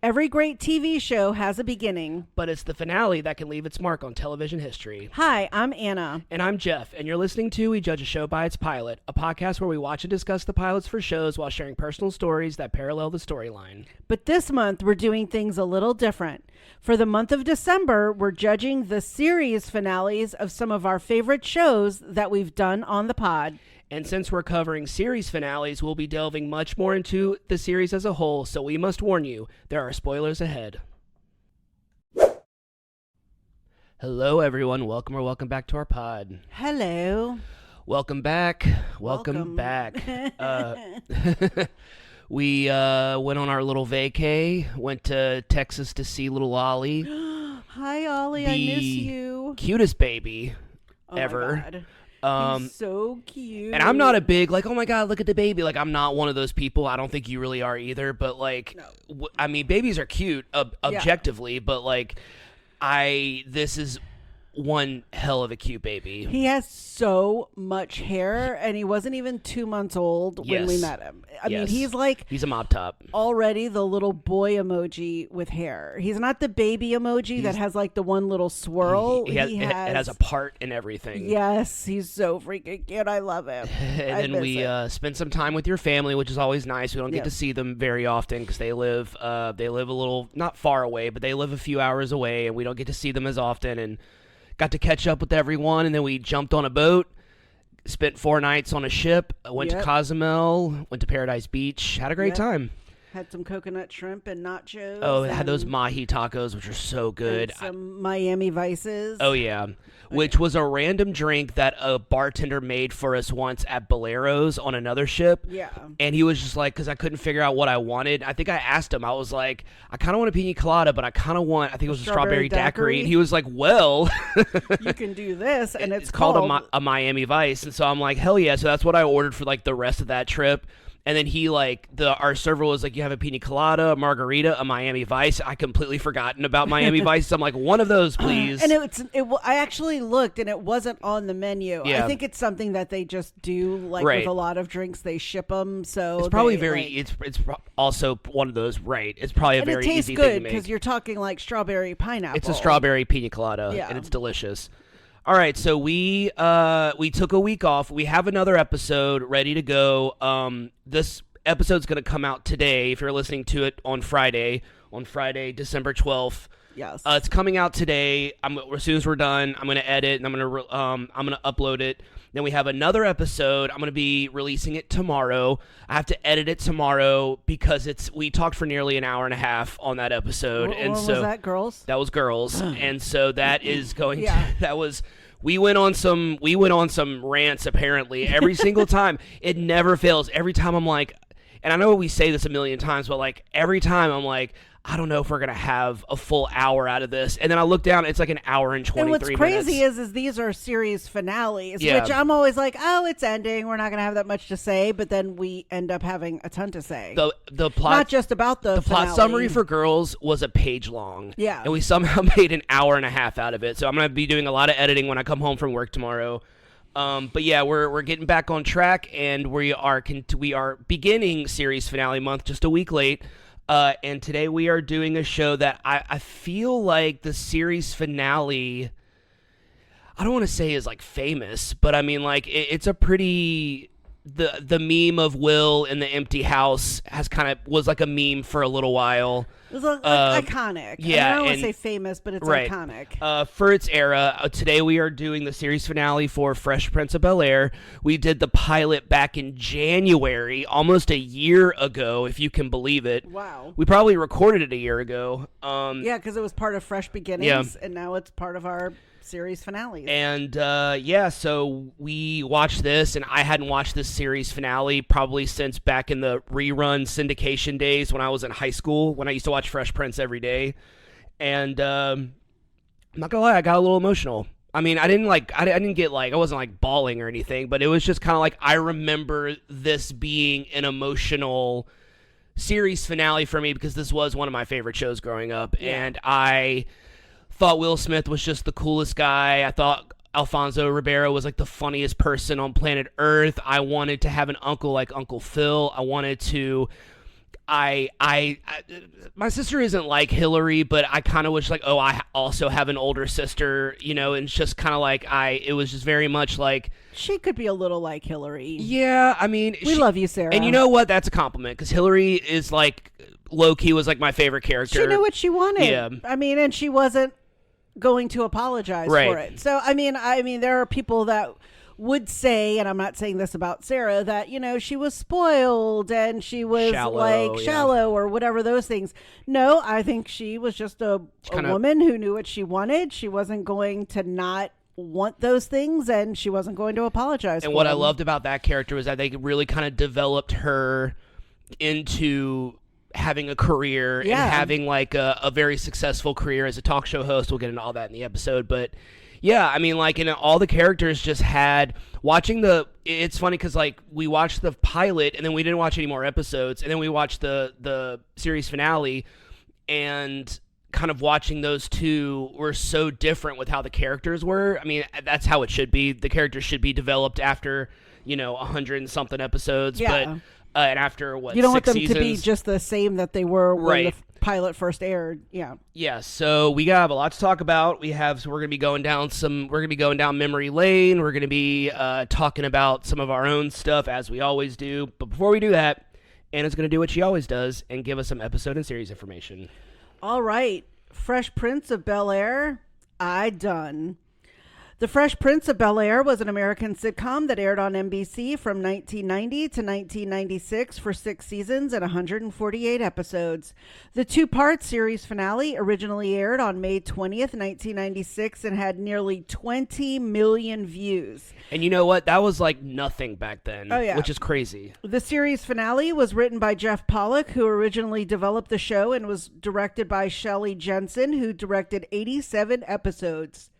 Every great TV show has a beginning. But it's the finale that can leave its mark on television history. Hi, I'm Anna. And I'm Jeff, and you're listening to We Judge a Show by Its Pilot, a podcast where we watch and discuss the pilots for shows while sharing personal stories that parallel the storyline. But this month, we're doing things a little different. For the month of December, we're judging the series finales of some of our favorite shows that we've done on the pod. And since we're covering series finales, we'll be delving much more into the series as a whole, so we must warn you, there are spoilers ahead. Hello, everyone. Welcome back to our pod. Hello. Welcome back. Welcome back. We went on our little vacay, went to Texas to see little Ollie. Hi, Ollie. I miss you. Cutest baby ever. My God. He's so cute. And I'm not a big, like, oh my God, look at the baby. Like, I'm not one of those people. I don't think you really are either. But, like, No. I mean, babies are cute objectively. Yeah. But, like, this is one hell of a cute baby. He has so much hair, and he wasn't even 2 months old when we met him. I mean, he's a mop top. Already the little boy emoji with hair. He's not the baby emoji that has like the one little swirl. It has a part and everything. Yes, he's so freaking cute. I love him. And then we spent some time with your family, which is always nice. We don't get to see them very often because they live a little, not far away, but they live a few hours away, and we don't get to see them as often. And got to catch up with everyone, and then we jumped on a boat, spent 4 nights on a ship, went to Cozumel, went to Paradise Beach, had a great time. Had some coconut shrimp and nachos. Oh, had those mahi tacos, which are so good. And some Miami Vices. Oh, yeah. Which was a random drink that a bartender made for us once at Bollero's on another ship. Yeah. And he was just like, because I couldn't figure out what I wanted. I think I asked him, I was like, I kind of want a pina colada, but I kind of want, I think it was a strawberry daiquiri. And he was like, well. You can do this. And it's called a Miami Vice. And so I'm like, hell yeah. So that's what I ordered for like the rest of that trip. And then he our server was like, you have a pina colada, a margarita, a Miami Vice. I completely forgotten about Miami Vice. So I'm like, one of those, please. And I actually looked, and it wasn't on the menu. Yeah. I think it's something that they just do, like with a lot of drinks, they ship them. So it's probably it's also one of those, right? It's probably a very easy thing to make. It tastes good because you're talking like strawberry pineapple. It's a strawberry pina colada, and it's delicious. All right, so we took a week off. We have another episode ready to go. This episode's going to come out today. If you're listening to it on Friday, December 12th. Yes, it's coming out today. As soon as we're done, I'm going to edit and I'm going to upload it. Then we have another episode. I'm going to be releasing it tomorrow. I have to edit it tomorrow because we talked for nearly an hour and a half on that episode. Was that girls? That was girls. And so that is going to, we went on some rants apparently every single time. It never fails. Every time I'm like, and I know we say this a million times, but like every time I'm like, I don't know if we're going to have a full hour out of this. And then I look down, it's like an hour and 23 minutes. And what's crazy is these are series finales, which I'm always like, oh, it's ending. We're not going to have that much to say. But then we end up having a ton to say. The plot, not just about the finale. Plot summary for girls was a page long. Yeah. And we somehow made an hour and a half out of it. So I'm going to be doing a lot of editing when I come home from work tomorrow. But yeah, we're getting back on track, and we are beginning series finale month just a week late. And today we are doing a show that I feel like the series finale, I don't want to say is like famous, but I mean like it's a pretty, the meme of Will in the empty house was like a meme for a little while. It was like iconic. Yeah, I don't want to say famous, but it's iconic. For its era, today we are doing the series finale for Fresh Prince of Bel-Air. We did the pilot back in January, almost a year ago, if you can believe it. Wow. We probably recorded it a year ago. Yeah, because it was part of Fresh Beginnings, and now it's part of our series finales. And so we watched this, and I hadn't watched this series finale probably since back in the rerun syndication days when I was in high school, when I used to watch Fresh Prince every day. And I'm not gonna lie, I got a little emotional. I mean, I wasn't like bawling or anything, but it was just kind of like, I remember this being an emotional series finale for me because this was one of my favorite shows growing up. And I thought Will Smith was just the coolest guy. I thought Alfonso Ribeiro was like the funniest person on planet Earth. I wanted to have an uncle like Uncle Phil. I wanted to my sister isn't like Hillary, but I kind of wish like, oh, I also have an older sister, you know, and it's just kind of like it was just very much like She could be a little like Hillary. yeah, I mean, We love you, Sarah. and you know what? That's a compliment because Hillary is like low key was like my favorite character. She knew what she wanted. Yeah. I mean, and she wasn't going to apologize Right. for it. So, I mean, there are people that would say, and I'm not saying this about Sarah, that, you know, she was spoiled and she was shallow or whatever those things. No, I think she was just a woman who knew what she wanted. She wasn't going to not want those things, and she wasn't going to apologize And for what them. I loved about that character was that they really kind of developed her into having a career and having like a very successful career as a talk show host. We'll get into all that in the episode, but yeah, I mean, like, all the characters just had it's funny because like we watched the pilot and then we didn't watch any more episodes, and then we watched the series finale, and kind of watching those two were so different with how the characters were. I mean, that's how it should be. The characters should be developed after, you know, 100 and something episodes, but and after what, you don't 6 want them seasons? to be just the same that they were when the pilot first aired. Yeah, so we have a lot to talk about. We're gonna be going down memory lane. We're gonna be talking about some of our own stuff as we always do. But before we do that, Anna's gonna do what she always does and give us some episode and series information. All right, Fresh Prince of Bel-Air, I done. The Fresh Prince of Bel-Air was an American sitcom that aired on NBC from 1990 to 1996 for 6 seasons and 148 episodes. The 2-part series finale originally aired on May 20th, 1996 and had nearly 20 million views. And you know what? That was like nothing back then, which is crazy. The series finale was written by Jeff Pollack, who originally developed the show, and was directed by Shelley Jensen, who directed 87 episodes.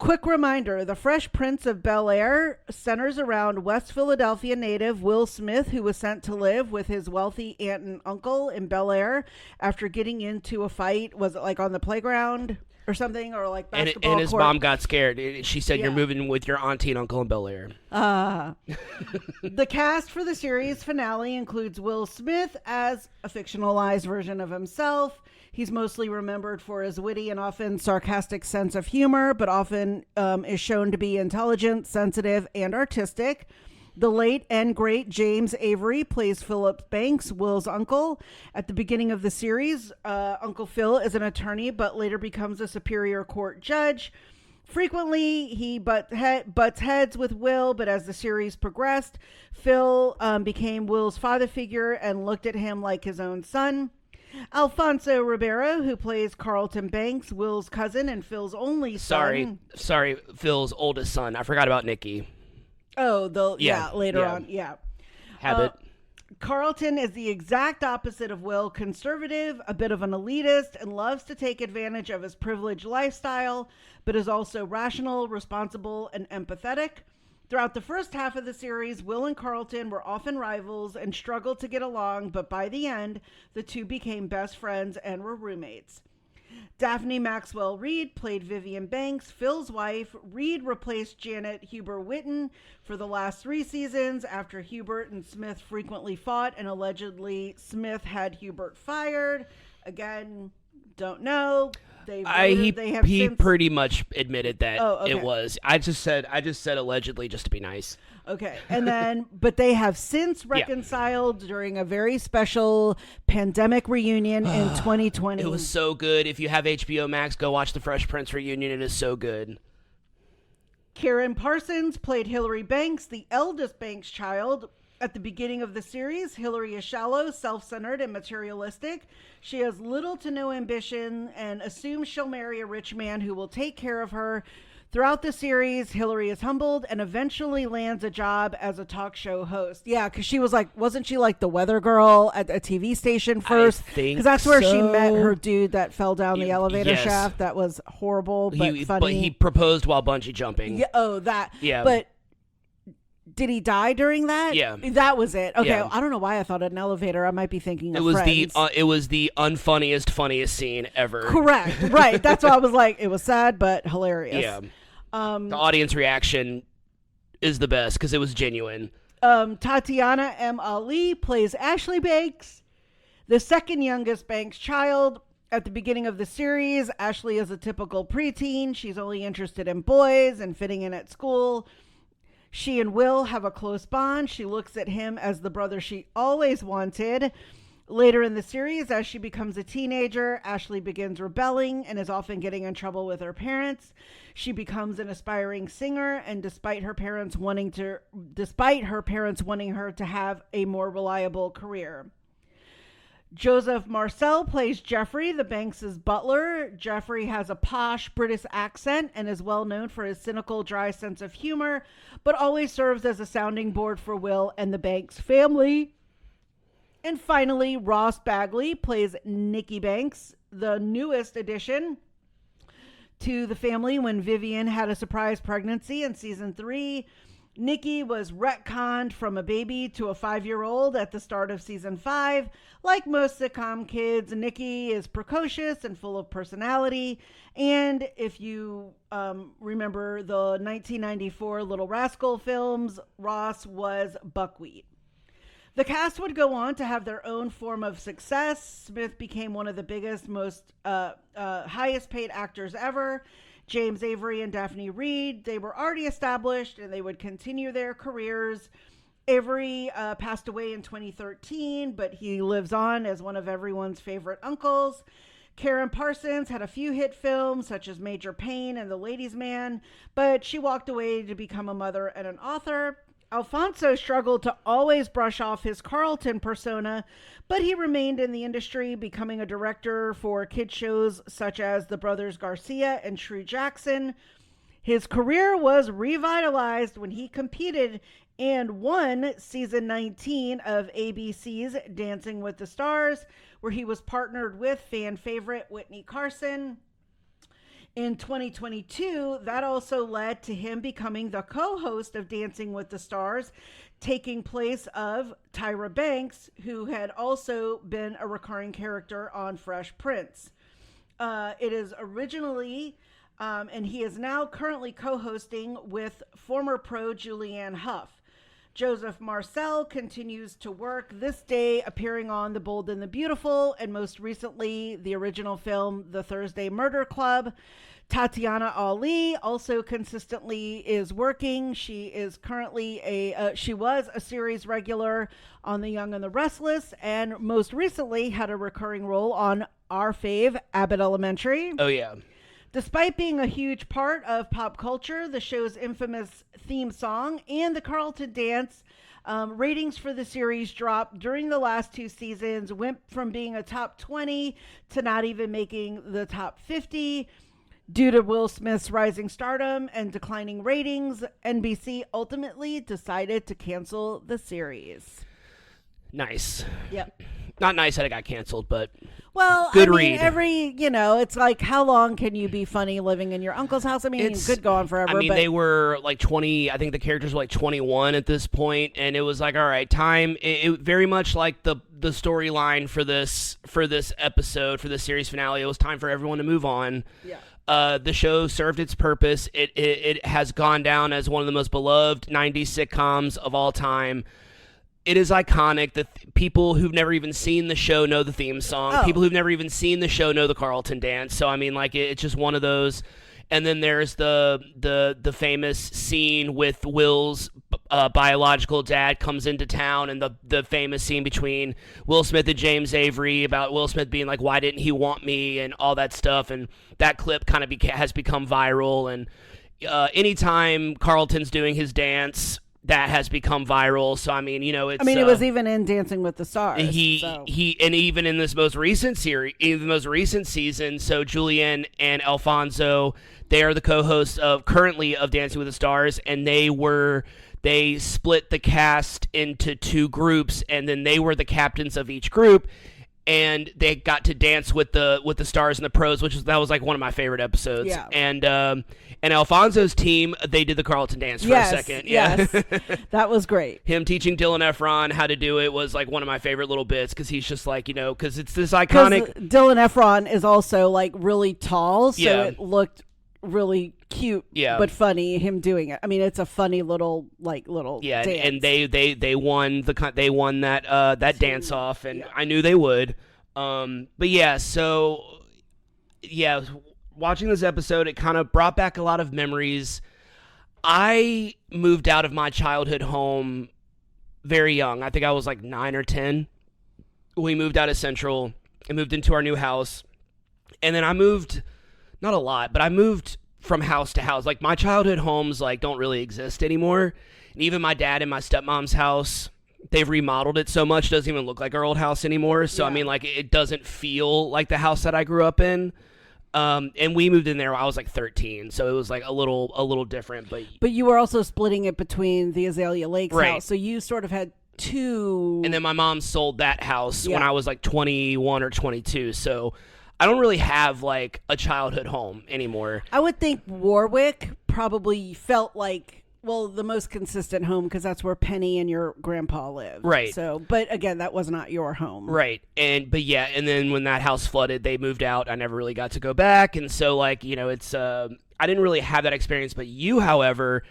Quick reminder, The Fresh Prince of Bel-Air centers around West Philadelphia native Will Smith, who was sent to live with his wealthy aunt and uncle in Bel-Air after getting into a fight. Was it like on the playground or something, or like basketball and his court? mom got scared. She said, you're moving with your auntie and uncle in Bel-Air. The cast for the series finale includes Will Smith as a fictionalized version of himself. He's mostly remembered for his witty and often sarcastic sense of humor, but often is shown to be intelligent, sensitive, and artistic. The late and great James Avery plays Philip Banks, Will's uncle. At the beginning of the series, Uncle Phil is an attorney, but later becomes a superior court judge. Frequently, he butts heads with Will, but as the series progressed, Phil became Will's father figure and looked at him like his own son. Alfonso Ribeiro, who plays Carlton Banks, Will's cousin and Phil's only son. Sorry, Phil's oldest son. I forgot about Nikki. Oh, later on. Habit. Carlton is the exact opposite of Will, conservative, a bit of an elitist, and loves to take advantage of his privileged lifestyle, but is also rational, responsible, and empathetic. Throughout the first half of the series, Will and Carlton were often rivals and struggled to get along, but by the end, the two became best friends and were roommates. Daphne Maxwell Reid played Vivian Banks, Phil's wife. Reid replaced Janet Huber-Witten for the last 3 seasons after Hubert and Smith frequently fought, and allegedly Smith had Hubert fired. Again, don't know. He pretty much admitted that it was. I just said allegedly just to be nice. Okay. And then, but they have since reconciled during a very special pandemic reunion in 2020. It was so good. If you have HBO Max, go watch the Fresh Prince reunion. It is so good. Karen Parsons played Hillary Banks, the eldest Banks child. At the beginning of the series, Hillary is shallow, self-centered, and materialistic. She has little to no ambition and assumes she'll marry a rich man who will take care of her. Throughout the series, Hillary is humbled and eventually lands a job as a talk show host. Yeah, because she was like, wasn't she like the weather girl at a TV station first? Because that's where she met her dude that fell down the elevator shaft. That was horrible, but funny. But he proposed while bungee jumping. Yeah, that. Yeah. But did he die during that? Yeah. That was it. Okay. Yeah. I don't know why I thought an elevator. I might be thinking of Friends. It was the funniest scene ever. Correct. Right. That's why I was like, it was sad, but hilarious. Yeah. The audience reaction is the best because it was genuine. Tatiana M. Ali plays Ashley Banks. The second youngest Banks child. At the beginning of the series, Ashley is a typical preteen. She's only interested in boys and fitting in at school. She and Will have a close bond. She looks at him as the brother she always wanted. Later in the series, as she becomes a teenager, Ashley begins rebelling and is often getting in trouble with her parents. She becomes an aspiring singer, and despite her parents wanting her to have a more reliable career. Joseph Marcel plays Jeffrey, the Banks' butler. Jeffrey has a posh British accent and is well known for his cynical, dry sense of humor, but always serves as a sounding board for Will and the Banks family. And finally, Ross Bagley plays Nikki Banks, the newest addition to the family when Vivian had a surprise pregnancy in season 3. Nikki was retconned from a baby to a 5-year-old at the start of season 5. Like most sitcom kids, Nikki is precocious and full of personality. And if you remember the 1994 Little Rascal films, Ross was Buckwheat. The cast would go on to have their own form of success. Smith became one of the biggest, most highest paid actors ever. James Avery and Daphne Reed, they were already established and they would continue their careers. Avery passed away in 2013, but he lives on as one of everyone's favorite uncles. Karen Parsons had a few hit films such as Major Payne and The Ladies' Man, but she walked away to become a mother and an author. Alfonso struggled to always brush off his Carlton persona, but he remained in the industry, becoming a director for kid shows such as The Brothers Garcia and True Jackson. His career was revitalized when he competed and won season 19 of ABC's Dancing with the Stars, where he was partnered with fan favorite Whitney Carson. In 2022, that also led to him becoming the co-host of Dancing with the Stars, taking place of Tyra Banks, who had also been a recurring character on Fresh Prince. It is originally, and he is now currently co-hosting with former pro Julianne Hough. Joseph Marcel continues to work this day, appearing on The Bold and the Beautiful, and most recently, the original film, The Thursday Murder Club. Tatiana Ali also consistently is working. She is currently she was a series regular on The Young and the Restless, and most recently had a recurring role on our fave, Abbott Elementary. Oh, yeah. Despite being a huge part of pop culture, the show's infamous theme song and the Carlton dance, ratings for the series dropped during the last 2 seasons, went from being a top 20 to not even making the top 50. Due to Will Smith's rising stardom and declining ratings, NBC ultimately decided to cancel the series. Nice. Yep. Not nice that it got canceled, but well, good I mean, read. It's like, how long can you be funny living in your uncle's house? I mean, it could go on forever. I mean, they were like 20, I think the characters were like 21 at this point, and it was like, all right, time. It very much like the storyline for this episode, for the series finale. It was time for everyone to move on. Yeah. The show served its purpose. It has gone down as one of the most beloved 90s sitcoms of all time. It is iconic. The people who've never even seen the show know the theme song. Oh. People who've never even seen the show know the Carlton dance. So, I mean, like, it's just one of those. And then there's the famous scene with Will's biological dad comes into town, and the famous scene between Will Smith and James Avery about Will Smith being like, why didn't he want me, and all that stuff. And that clip kind of has become viral. And anytime Carlton's doing his dance, that has become viral. So, I mean, it's... I mean, it was even in Dancing with the Stars. And even in this most recent series, in the most recent season, so Julianne and Alfonso, they are the co-hosts currently of Dancing with the Stars, and they split the cast into 2 groups, and then they were the captains of each group, and they got to dance with the stars and the pros, that was like one of my favorite episodes. Yeah. And Alfonso's team, they did the Carlton dance for a second. Yeah. Yes, that was great. Him teaching Dylan Efron how to do it was like one of my favorite little bits, because he's just like, because it's this iconic. Dylan Efron is also like really tall, so it looked really cute, Yeah. but funny, him doing it. I mean, it's a funny little Yeah, dance. and they won that dance off, and I knew they would. But yeah, so yeah, watching this episode, it kind of brought back a lot of memories. I moved out of my childhood home very young. I think I was like 9 or 10. We moved out of Central and moved into our new house, and then I moved, not a lot, but I moved from house to house. Like, my childhood homes like don't really exist anymore. And even my dad and my stepmom's house, they've remodeled it so much, it doesn't even look like our old house anymore. So I mean, like, it doesn't feel like the house that I grew up in. And we moved in there when I was like 13, so it was like a little different. But you were also splitting it between the Azalea Lakes Right. house, so you sort of had two. And then my mom sold that house when I was like 21 or 22. So I don't really have like a childhood home anymore. I would think Warwick probably felt like, well, the most consistent home because that's where Penny and your grandpa lived. Right. So, but again, that was not your home. Right. And then when that house flooded, they moved out. I never really got to go back. And so, like, you know, it's I didn't really have that experience. But you, however,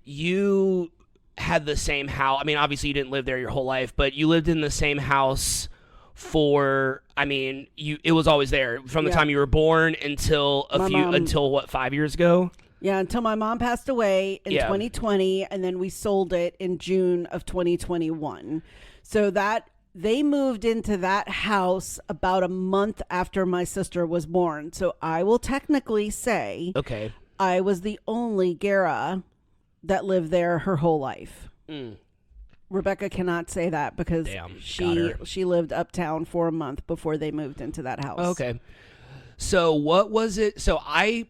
you had the same house. I mean, obviously you didn't live there your whole life, but you lived in the same house for, I mean, it was always there from the time you were born until until 5 years ago? Yeah, until my mom passed away in 2020, and then we sold it in June of 2021. So that they moved into that house about a month after my sister was born. So I will technically say I was the only Gara that lived there her whole life. Rebecca cannot say that because she lived uptown for a month before they moved into that house. Okay. So what was it? So I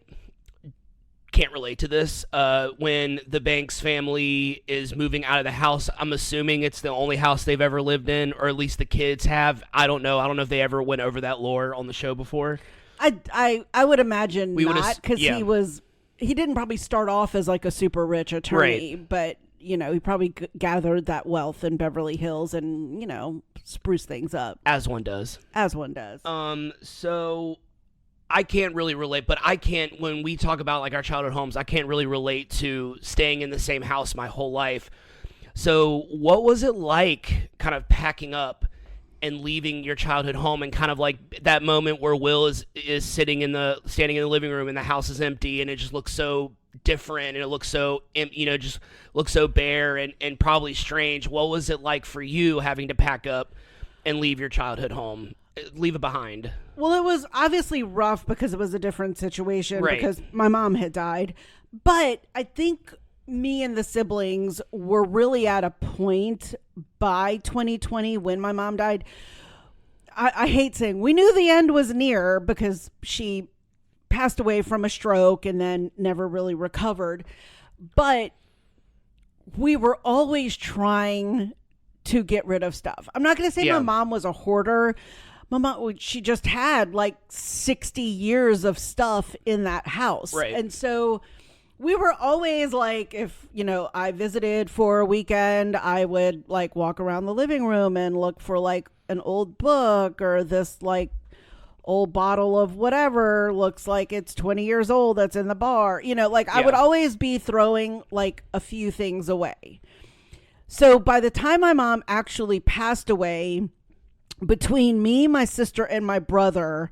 can't relate to this. When the Banks family is moving out of the house, I'm assuming it's the only house they've ever lived in, or at least the kids have. I don't know. I don't know if they ever went over that lore on the show before. I would imagine not, because he didn't probably start off as like a super rich attorney, but you know, he probably gathered that wealth in Beverly Hills and, you know, spruce things up. As one does. So I can't really relate, but when we talk about like our childhood homes, I can't really relate to staying in the same house my whole life. So what was it like kind of packing up and leaving your childhood home, and kind of like that moment where Will is standing in the living room and the house is empty and it just looks so different and it looks so, you know, just looks so bare and probably strange. What was it like for you having to pack up and leave your childhood home, leave it behind? Well, it was obviously rough because it was a different situation because my mom had died. But I think me and the siblings were really at a point by 2020 when my mom died. I hate saying we knew the end was near because she passed away from a stroke and then never really recovered. But we were always trying to get rid of stuff. I'm not going to say my mom was a hoarder. My mom, she just had like 60 years of stuff in that house. Right. And so we were always like, if, you know, I visited for a weekend, I would like walk around the living room and look for like an old book or this like old bottle of whatever looks like it's 20 years old that's in the bar. You know, like I would always be throwing like a few things away. So by the time my mom actually passed away, between me, my sister, and my brother,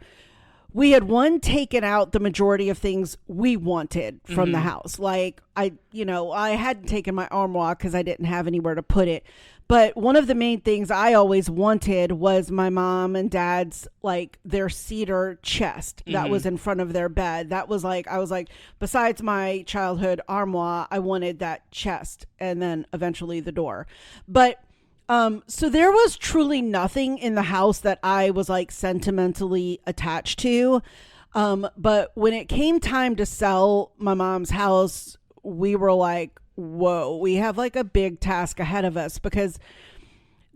we had taken out the majority of things we wanted from the house. Like I hadn't taken my armoire because I didn't have anywhere to put it. But one of the main things I always wanted was my mom and dad's, like, their cedar chest that was in front of their bed. That was like, I was like, besides my childhood armoire, I wanted that chest and then eventually the door. But so there was truly nothing in the house that I was like sentimentally attached to. But when it came time to sell my mom's house, we were like, whoa, we have like a big task ahead of us because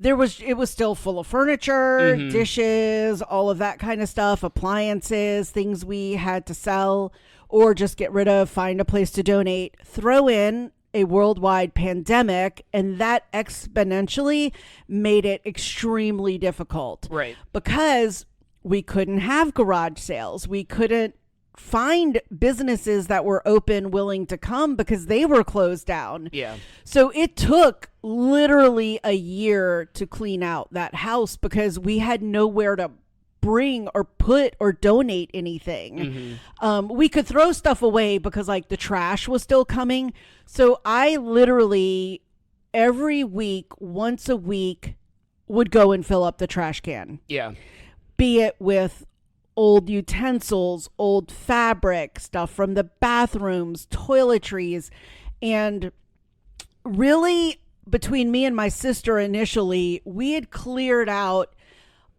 it was still full of furniture, dishes, all of that kind of stuff, appliances, things we had to sell or just get rid of, find a place to donate, throw in a worldwide pandemic, and that exponentially made it extremely difficult. Right. Because we couldn't have garage sales. We couldn't find businesses that were open, willing to come because they were closed down. Yeah. So it took literally a year to clean out that house because we had nowhere to bring or put or donate anything. We could throw stuff away because like the trash was still coming. So I literally every week, once a week, would go and fill up the trash can. Yeah. Be it with old utensils, old fabric, stuff from the bathrooms, toiletries. And really, between me and my sister initially, we had cleared out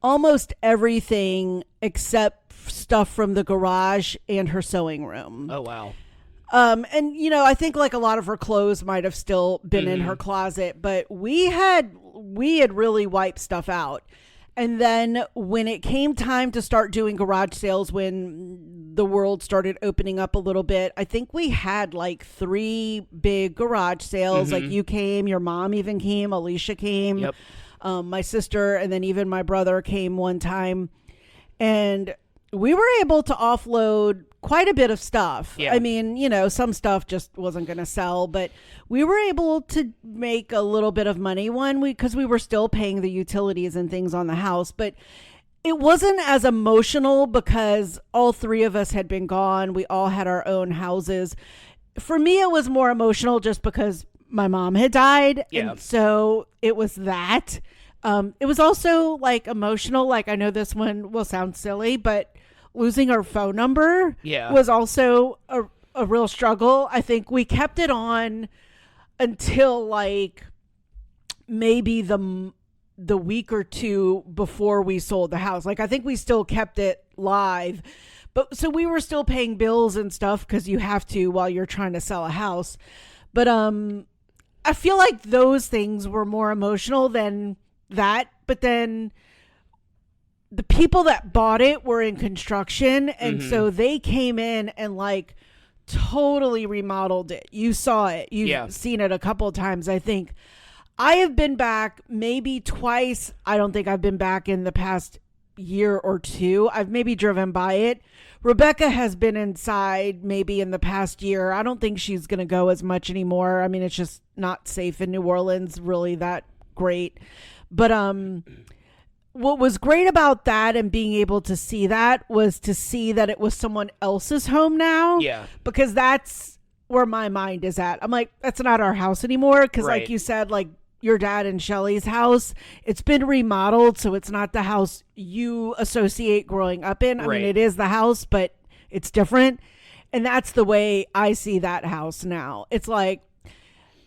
almost everything except stuff from the garage and her sewing room. Oh, wow. And you know, I think like a lot of her clothes might have still been in her closet, but we had really wiped stuff out. And then when it came time to start doing garage sales, when the world started opening up a little bit, I think we had like 3 big garage sales. Like you came, your mom even came, Alicia came, Yep. My sister, and then even my brother came one time. And we were able to offload quite a bit of stuff. Yeah. I mean, you know, some stuff just wasn't going to sell, but we were able to make a little bit of money because we were still paying the utilities and things on the house, but it wasn't as emotional because all 3 of us had been gone. We all had our own houses. For me, it was more emotional just because my mom had died. Yeah. And so it was that. It was also like emotional. Like I know this one will sound silly, but losing our phone number was also a real struggle. I think we kept it on until like maybe the week or 2 before we sold the house. Like I think we still kept it live, but so we were still paying bills and stuff because you have to while you're trying to sell a house. But I feel like those things were more emotional than that. But then the people that bought it were in construction, and so they came in and like totally remodeled it. You saw it. You've seen it a couple of times, I think. I have been back maybe twice. I don't think I've been back in the past year or 2. I've maybe driven by it. Rebecca has been inside maybe in the past year. I don't think she's going to go as much anymore. I mean, it's just not safe in New Orleans, really that great. But what was great about that and being able to see that was to see that it was someone else's home now. Yeah. Because that's where my mind is at. I'm like, that's not our house anymore. Because Right. like you said, like your dad and Shelly's house, it's been remodeled. So it's not the house you associate growing up in. I Right. mean, it is the house, but it's different. And that's the way I see that house now. It's like,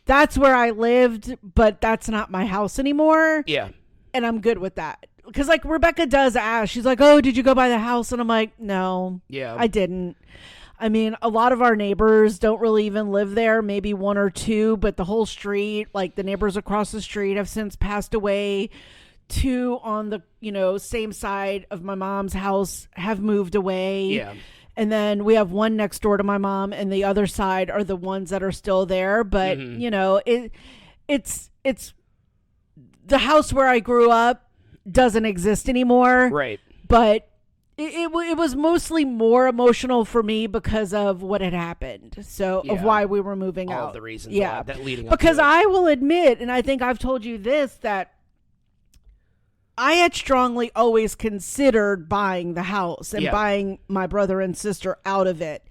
that's where I lived, but that's not my house anymore. Yeah. And I'm good with that. Because like Rebecca does ask, she's like, oh, did you go by the house? And I'm like, no, I didn't. I mean, a lot of our neighbors don't really even live there, maybe 1 or 2, but the whole street, like the neighbors across the street have since passed away. 2 on the, you know, same side of my mom's house have moved away. Yeah. And then we have 1 next door to my mom, and the other side are the ones that are still there. But, you know, it's the house where I grew up doesn't exist anymore. Right. But it was mostly more emotional for me because of what had happened. So of why we were moving out. All of the reasons why, that leading up because to it. I will admit, and I think I've told you this, that I had strongly always considered buying the house and buying my brother and sister out of it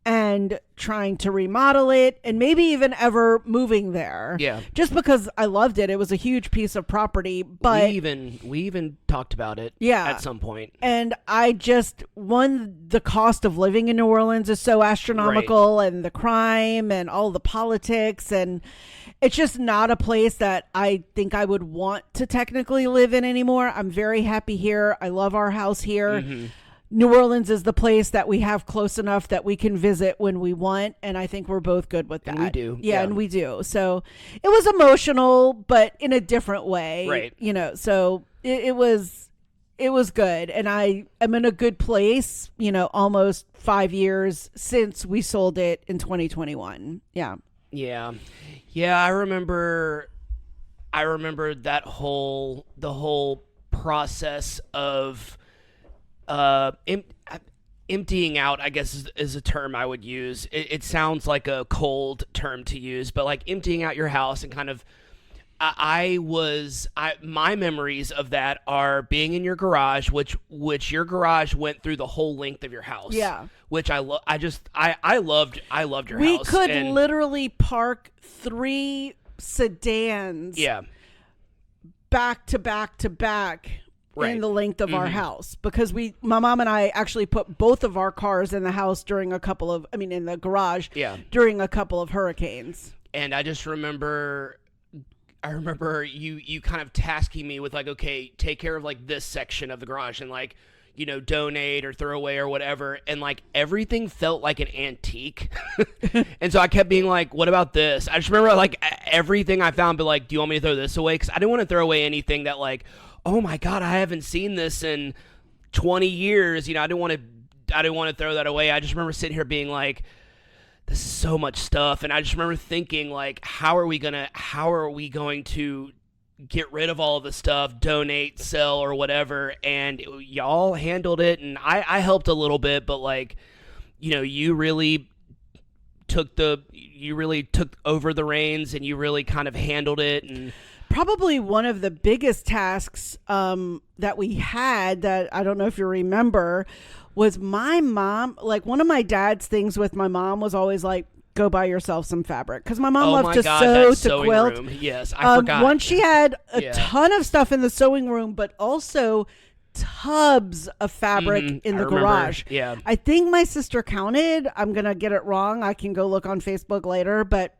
and trying to remodel it and maybe even ever moving there. Yeah. Just because I loved it. It was a huge piece of property, but we even talked about it at some point. And I just, the cost of living in New Orleans is so astronomical, and the crime and all the politics, and it's just not a place that I think I would want to technically live in anymore. I'm very happy here. I love our house here. New Orleans is the place that we have close enough that we can visit when we want, and I think we're both good with that. And we do. Yeah, and we do. So it was emotional, but in a different way. Right. You know, so it was good, and I am in a good place, you know, almost 5 years since we sold it in 2021. Yeah. Yeah. Yeah, I remember the whole process of emptying out, I guess, is a term I would use. It sounds like a cold term to use, but like emptying out your house and kind of, my memories of that are being in your garage, which your garage went through the whole length of your house. Yeah. Which I loved your house. We could literally park 3 sedans. Yeah. Back to back to back. Right. In the length of our house, because my mom and I actually put both of our cars in the house in the garage. Yeah. During a couple of hurricanes. And I just remember you kind of tasking me with like, okay, take care of like this section of the garage and like, you know, donate or throw away or whatever. And like everything felt like an antique. And so I kept being like, what about this? I just remember like everything I found, but like, do you want me to throw this away? Because I didn't want to throw away anything that like, oh my God, I haven't seen this in 20 years. You know, I didn't want to throw that away. I just remember sitting here being like, this is so much stuff. And I just remember thinking like, how are we going to get rid of all of the stuff, donate, sell, or whatever? And y'all handled it. And I helped a little bit, but like, you know, you really took over the reins and you really kind of handled it. And probably one of the biggest tasks that we had, that I don't know if you remember, was my mom. Like, one of my dad's things with my mom was always like, go buy yourself some fabric, because my mom loved to sew, to quilt. Room. Yes, I forgot. Once she had a ton of stuff in the sewing room, but also tubs of fabric in the garage. Yeah, I think my sister counted. I'm gonna get it wrong. I can go look on Facebook later, but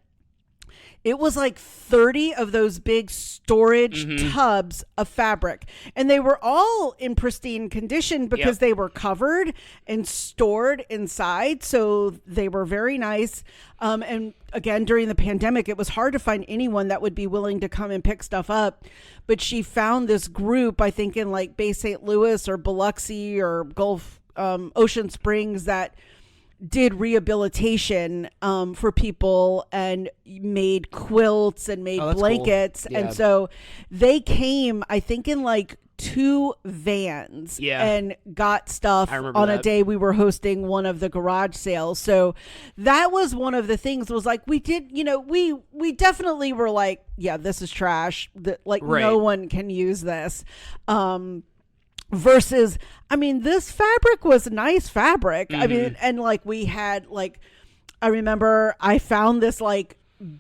it was like 30 of those big storage tubs of fabric. And they were all in pristine condition because they were covered and stored inside. So they were very nice. And again, during the pandemic, it was hard to find anyone that would be willing to come and pick stuff up. But she found this group, I think in like Bay St. Louis or Biloxi or Gulf Ocean Springs, that did rehabilitation for people and made quilts and made blankets. Cool. Yeah. And so they came, I think, in like 2 vans and got stuff on a day we were hosting one of the garage sales. So that was one of the things, was like, we did, you know, we definitely were like, yeah, this is trash, that like no one can use this. Versus, I mean, this fabric was nice fabric. I mean, and like we had like, I remember I found this like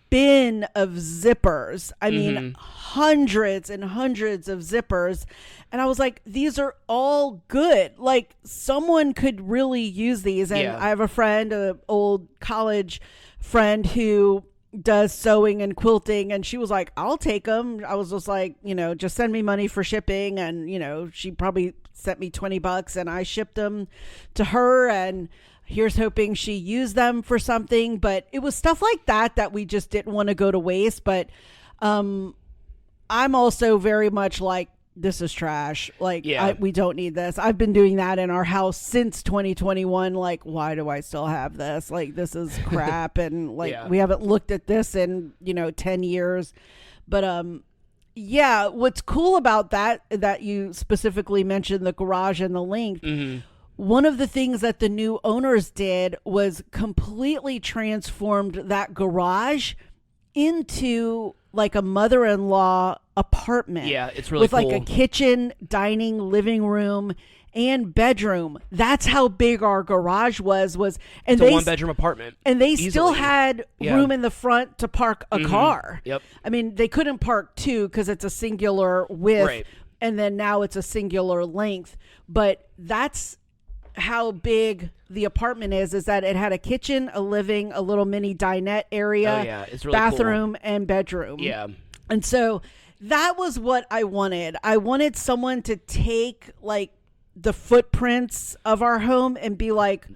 bin of zippers. I mean, hundreds and hundreds of zippers. And I was like, these are all good. Like, someone could really use these. And I have a friend, an old college friend, who does sewing and quilting, and she was like, I'll take them. I was just like, you know, just send me money for shipping. And, you know, she probably sent me $20 and I shipped them to her, and here's hoping she used them for something. But it was stuff like that we just didn't want to go to waste. But I'm also very much like, this is trash. Like, we don't need this. I've been doing that in our house since 2021. Like, why do I still have this? Like, this is crap. And like, we haven't looked at this in, 10 years. But, what's cool about that you specifically mentioned the garage and the length. One of the things that the new owners did was completely transformed that garage into like a mother-in-law apartment. Yeah, it's really with cool. Like a kitchen, dining, living room, and bedroom. That's how big our garage was. And it's a 1-bedroom apartment. And they still had room in the front to park a car. Yep. I mean, they couldn't park 2 because it's a singular width, and then now it's a singular length. But that's how big the apartment is that it had a kitchen, a living, a little mini dinette area, it's really bathroom, cool. and bedroom. Yeah. And so that was what I wanted. I wanted someone to take like the footprints of our home and be like,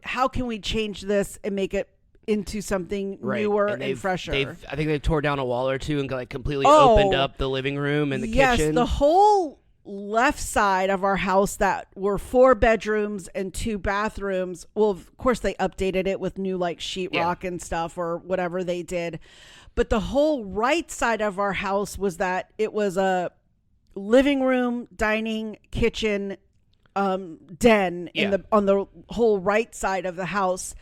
how can we change this and make it into something newer and fresher? I think they tore down a wall or two and like completely opened up the living room and the kitchen. Yes, the whole left side of our house that were 4 bedrooms and 2 bathrooms. Well, of course they updated it with new like sheetrock and stuff or whatever they did. But the whole right side of our house was that it was a living room, dining, kitchen, den on the whole right side of the house.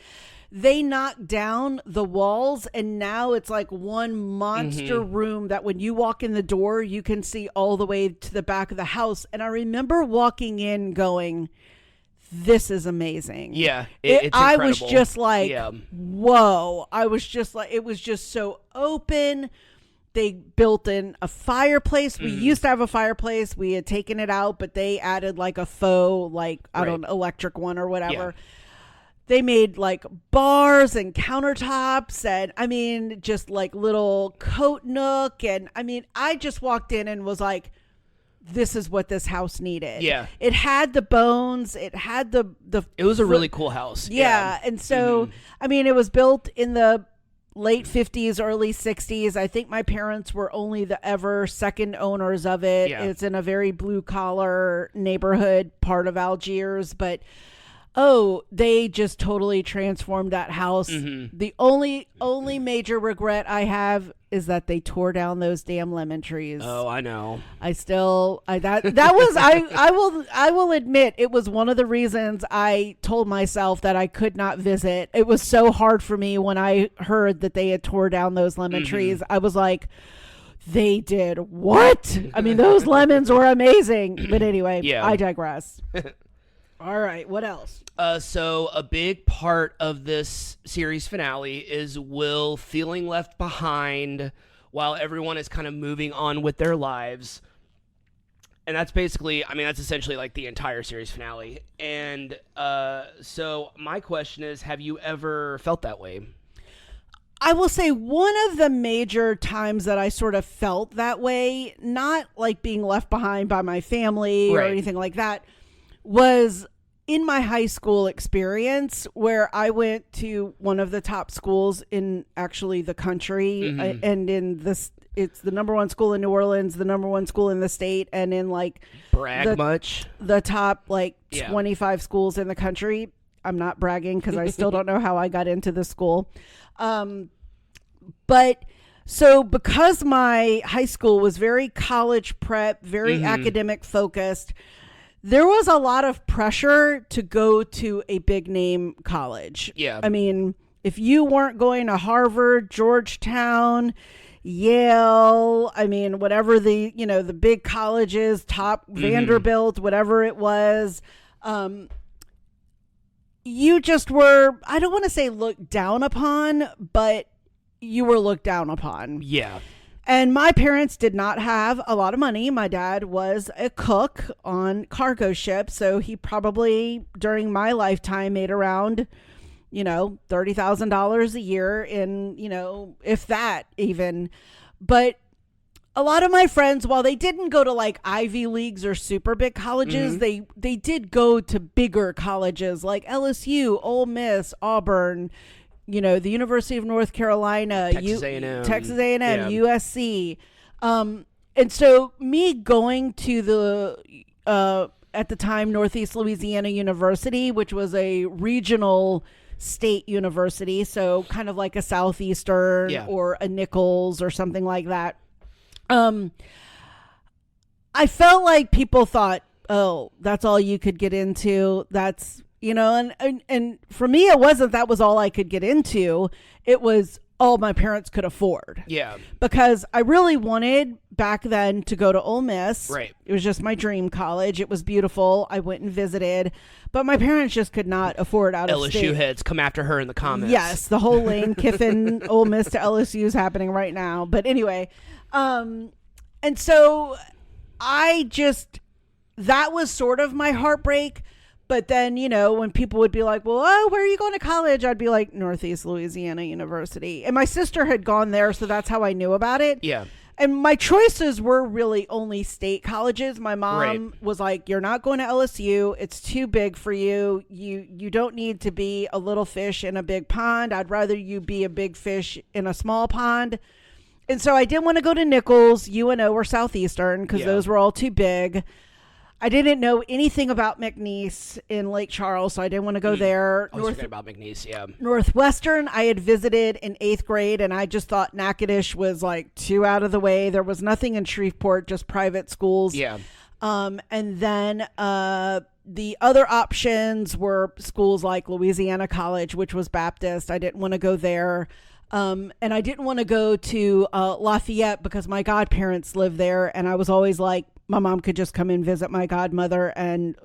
They knocked down the walls, and now it's like one monster room that when you walk in the door, you can see all the way to the back of the house. And I remember walking in going, this is amazing. Yeah, it's incredible. I was just like, whoa. I was just like, it was just so open. They built in a fireplace. We used to have a fireplace. We had taken it out, but they added like a faux, like, I don't know, electric one or whatever. Yeah. They made like bars and countertops and I mean, just like little coat nook. And I mean, I just walked in and was like, this is what this house needed. Yeah. It had the bones. It had the it was a really cool house. Yeah. And so, I mean, it was built in the late 50s, early 60s. I think my parents were only the ever second owners of it. Yeah. It's in a very blue collar neighborhood part of Algiers, but they just totally transformed that house. The only major regret I have is that they tore down those damn lemon trees. Oh, I know. I will admit it was one of the reasons I told myself that I could not visit. It was so hard for me when I heard that they had tore down those lemon trees. I was like, they did what? I mean, those lemons were amazing. But anyway, I digress. All right, what else? So a big part of this series finale is Will feeling left behind while everyone is kind of moving on with their lives. And that's basically, I mean, that's essentially like the entire series finale. And so my question is, have you ever felt that way? I will say one of the major times that I sort of felt that way, not like being left behind by my family or anything like that, was in my high school experience where I went to one of the top schools in actually the country and in this, it's the number one school in New Orleans, the number one school in the state, and in like the top like 25 schools in the country. I'm not bragging because I still don't know how I got into this school. But so because my high school was very college prep, very academic focused, there was a lot of pressure to go to a big name college. Yeah. I mean, if you weren't going to Harvard, Georgetown, Yale, I mean, whatever the, you know, the big colleges, top Vanderbilt, whatever it was, you just were, I don't want to say looked down upon, but you were looked down upon. Yeah. And my parents did not have a lot of money. My dad was a cook on cargo ships. So he probably, during my lifetime, made around, you know, $30,000 a year in, you know, if that even. But a lot of my friends, while they didn't go to like Ivy Leagues or super big colleges, they did go to bigger colleges like LSU, Ole Miss, Auburn, you know, the University of North Carolina, Texas A&M, USC. And so me going to the, at the time, Northeast Louisiana University, which was a regional state university, so kind of like a Southeastern or a Nichols or something like that. I felt like people thought, oh, that's all you could get into. That's, you know, and for me, it wasn't that was all I could get into. It was all my parents could afford. Yeah. Because I really wanted back then to go to Ole Miss. Right. It was just my dream college. It was beautiful. I went and visited, but my parents just could not afford out of state. LSU heads come after her in the comments. Yes. The whole Lane Kiffin Ole Miss to LSU is happening right now. But anyway, and so that was sort of my heartbreak. But then, you know, when people would be like, well, oh, where are you going to college? I'd be like, Northeast Louisiana University. And my sister had gone there, so that's how I knew about it. Yeah. And my choices were really only state colleges. My mom was like, you're not going to LSU. It's too big for you. You don't need to be a little fish in a big pond. I'd rather you be a big fish in a small pond. And so I didn't want to go to Nichols, UNO, or Southeastern because those were all too big. I didn't know anything about McNeese in Lake Charles, so I didn't want to go there. I was forgetting about McNeese, yeah. Northwestern, I had visited in 8th grade, and I just thought Natchitoches was like too out of the way. There was nothing in Shreveport, just private schools. Yeah. And then The other options were schools like Louisiana College, which was Baptist. I didn't want to go there. And I didn't want to go to Lafayette because my godparents live there. And I was always like, my mom could just come and visit my godmother and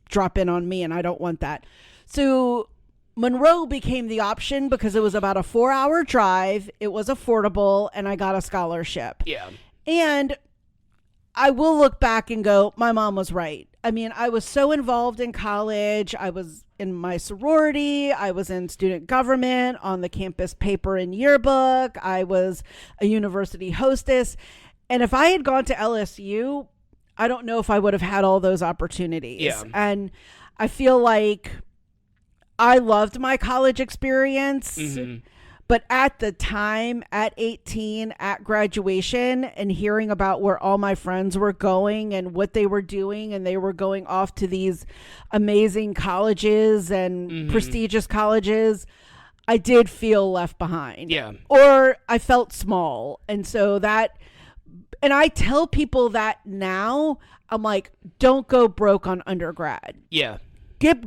drop in on me. And I don't want that. So Monroe became the option because it was about a 4-hour drive. It was affordable and I got a scholarship. Yeah. And I will look back and go, my mom was right. I mean, I was so involved in college. I was in my sorority. I was in student government, on the campus paper and yearbook. I was a university hostess. And if I had gone to LSU, I don't know if I would have had all those opportunities. Yeah. And I feel like I loved my college experience. Mm-hmm. But at the time, at 18, at graduation, and hearing about where all my friends were going and what they were doing, and they were going off to these amazing colleges and prestigious colleges, I did feel left behind. Yeah. Or I felt small. And so that, and I tell people that now, I'm like, don't go broke on undergrad. Yeah.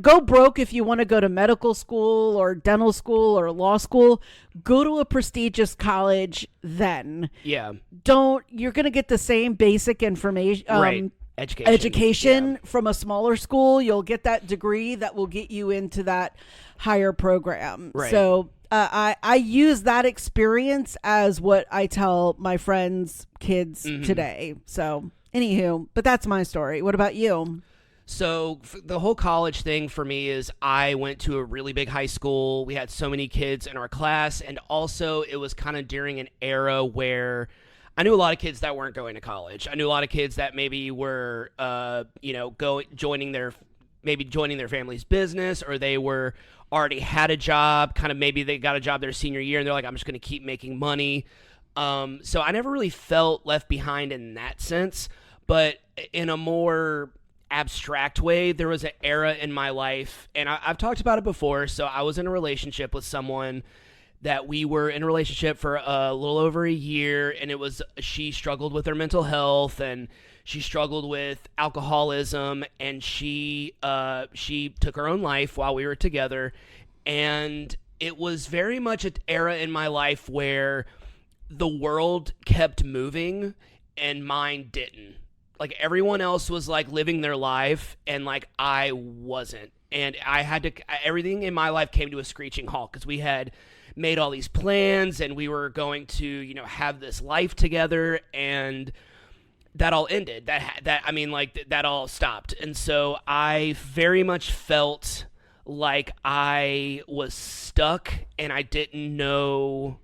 Go broke if you want to go to medical school or dental school or law school. Go to a prestigious college then. Yeah. You're going to get the same basic information. Right. Education from a smaller school. You'll get that degree that will get you into that higher program. Right. So I use that experience as what I tell my friends' kids today. So anywho, but that's my story. What about you? So the whole college thing for me is I went to a really big high school. We had so many kids in our class. And also it was kind of during an era where I knew a lot of kids that weren't going to college. I knew a lot of kids that maybe were, joining their family's business, or they were already had a job. Kind of maybe they got a job their senior year and they're like, I'm just going to keep making money. So I never really felt left behind in that sense. But in a more abstract way, there was an era in my life, and I've talked about it before. So I was in a relationship with someone that we were in a relationship for a little over a year, and she struggled with her mental health, and she struggled with alcoholism, and she took her own life while we were together. And it was very much an era in my life where the world kept moving and mine didn't. Like, everyone else was like living their life, and like I wasn't. And everything in my life came to a screeching halt because we had made all these plans and we were going to, have this life together, and that all ended. That all stopped. And so I very much felt like I was stuck and I didn't know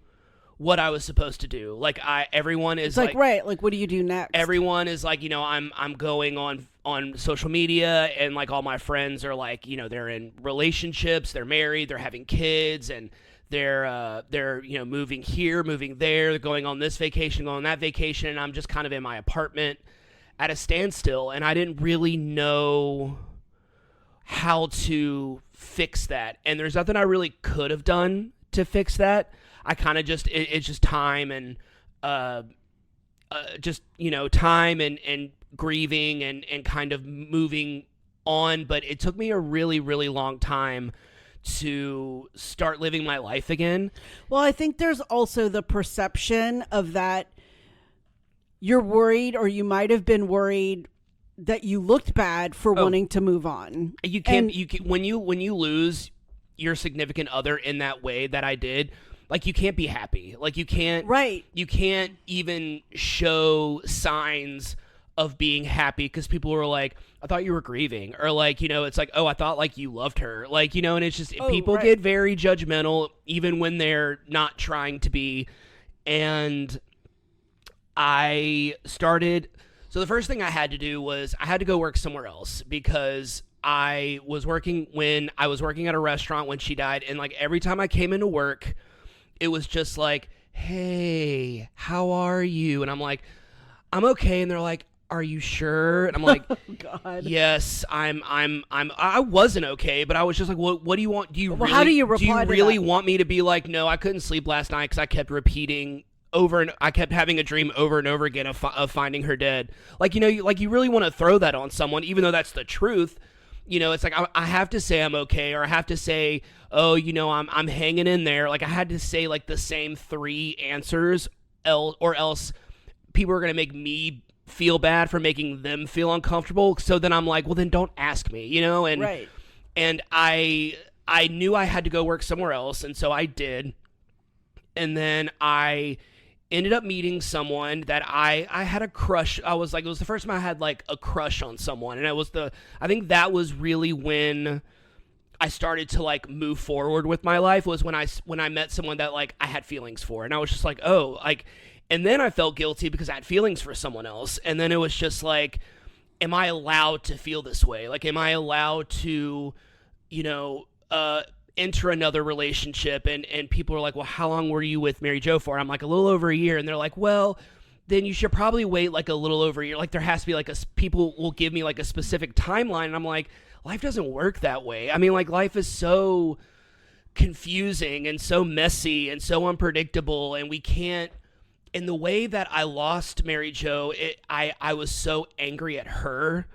what I was supposed to do. Like, everyone is like, right, like, what do you do next? Everyone is like, I'm going on social media, and like all my friends are like, they're in relationships, they're married, they're having kids, and they're moving here, moving there, they're going on this vacation, going on that vacation, and I'm just kind of in my apartment at a standstill, and I didn't really know how to fix that. And there's nothing I really could have done to fix that. I kind of just, it's just time and, time and grieving and kind of moving on. But it took me a really, really long time to start living my life again. Well, I think there's also the perception of that you're worried, or you might have been worried that you looked bad for wanting to move on. You can't, when you lose your significant other in that way that I did, like, you can't be happy. Like, you can't even show signs of being happy because people were like, I thought you were grieving, or like, it's like, oh, I thought like you loved her, like, and it's just people get very judgmental even when they're not trying to be. And so the first thing I had to do was I had to go work somewhere else, because I was working at a restaurant when she died, and like every time I came into work, it was just like, hey, how are you? And I'm like, I'm okay. And they're like, are you sure? And I'm like, oh, God. Yes, I wasn't okay, but I was just like, what do you want? How do you reply to that? Want me to be like, no, I couldn't sleep last night because I kept repeating I kept having a dream over and over again of finding her dead. Like, you really want to throw that on someone, even though that's the truth. it's like I have to say I'm okay, or I have to say, oh, I'm hanging in there. Like I had to say like the same 3 answers, or else people are gonna make me feel bad for making them feel uncomfortable. So then I'm like, well, then don't ask me, and Right. and I knew I had to go work somewhere else, and so I did. And then I ended up meeting someone that I had a crush. I was like, it was the first time I had like a crush on someone. And I think that was really when I started to like move forward with my life, was when I met someone that like I had feelings for. And I was just like, oh, like, and then I felt guilty because I had feelings for someone else. And then it was just like, am I allowed to feel this way? Like, am I allowed to, enter another relationship? And people are like, well, how long were you with Mary Jo for? I'm like, a little over a year. And they're like, well, then you should probably wait like a little over a year. Like there has to be like people will give me like a specific timeline. And I'm like, life doesn't work that way. I mean, like life is so confusing and so messy and so unpredictable. And we can't, in the way that I lost Mary Jo, I was so angry at her